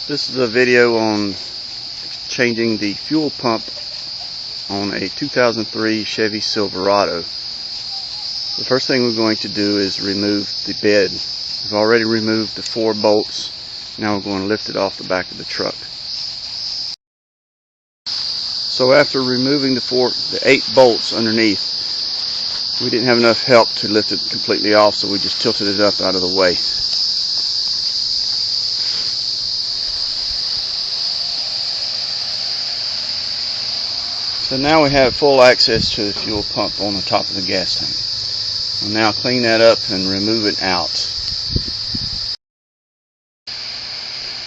This is a video on changing the fuel pump on a 2003 Chevy Silverado. The first thing we're going to do is remove the bed. We've already removed the 4 bolts. Now we're going to lift it off the back of the truck. So after removing the 8 bolts underneath, we didn't have enough help to lift it completely off, so we just tilted it up out of the way. So now we have full access to the fuel pump on the top of the gas tank. We'll now clean that up and remove it out.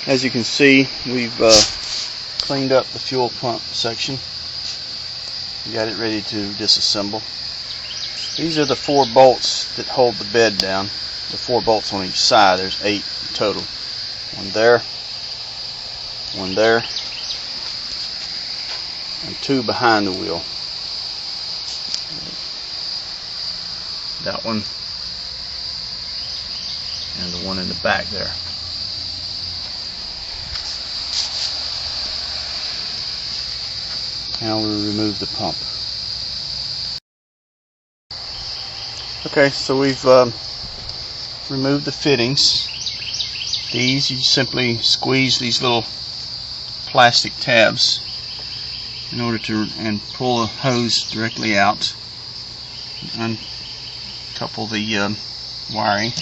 As you can see, we've cleaned up the fuel pump section. We got it ready to disassemble. These are the 4 bolts that hold the bed down. The 4 bolts on each side. There's 8 total. One there, one there, and 2 behind the wheel. That one and the one in the back there. Now we remove the pump. Okay, so we've removed the fittings. These, you simply squeeze these little plastic tabs in order to pull the hose directly out, uncouple the wiring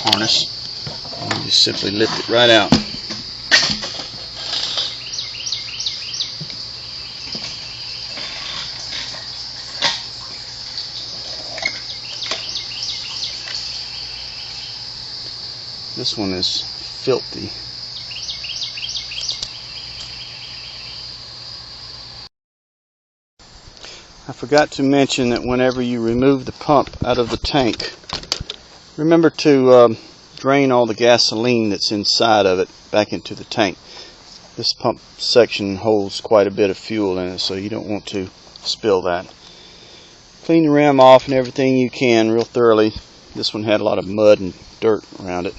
harness, and you just simply lift it right out. This one is filthy. I forgot to mention that whenever you remove the pump out of the tank, remember to drain all the gasoline that's inside of it back into the tank. This pump section holds quite a bit of fuel in it, so you don't want to spill that. Clean the rim off and everything you can real thoroughly. This one had a lot of mud and dirt around it.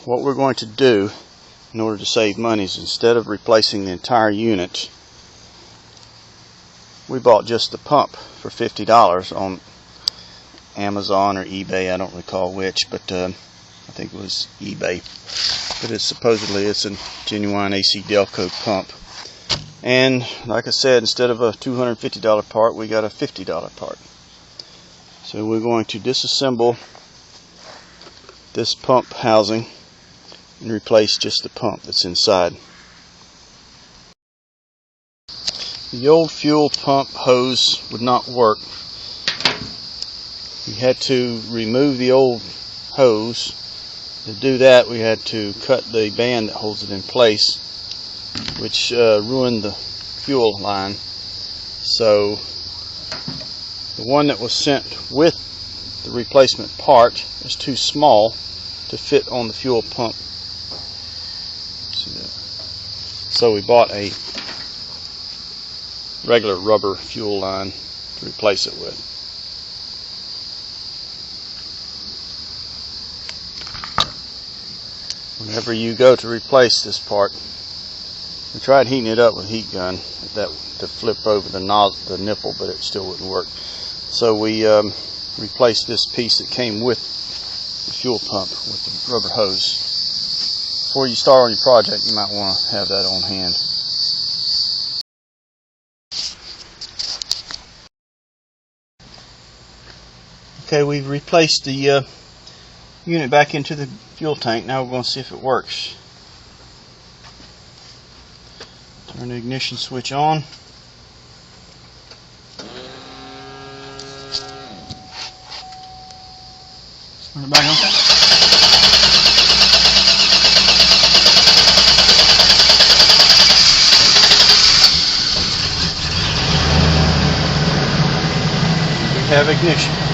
What we're going to do in order to save money is, instead of replacing the entire unit, we bought just the pump for $50 on Amazon or eBay. I don't recall which, but I think it was eBay. But supposedly it's a genuine AC Delco pump. And like I said, instead of a $250 part, we got a $50 part. So we're going to disassemble this pump housing and replace just the pump that's inside. The old fuel pump hose would not work. We had to remove the old hose. To do that, we had to cut the band that holds it in place, which ruined the fuel line. So the one that was sent with the replacement part is too small to fit on the fuel pump. See that? So we bought a regular rubber fuel line to replace it with. Whenever you go to replace this part, we tried heating it up with a heat gun to flip over the nipple, but it still wouldn't work. So we replaced this piece that came with the fuel pump with the rubber hose. Before you start on your project, you might want to have that on hand. Okay, we've replaced the unit back into the fuel tank. Now we're going to see if it works. Turn the ignition switch on. Turn it back on. We have ignition.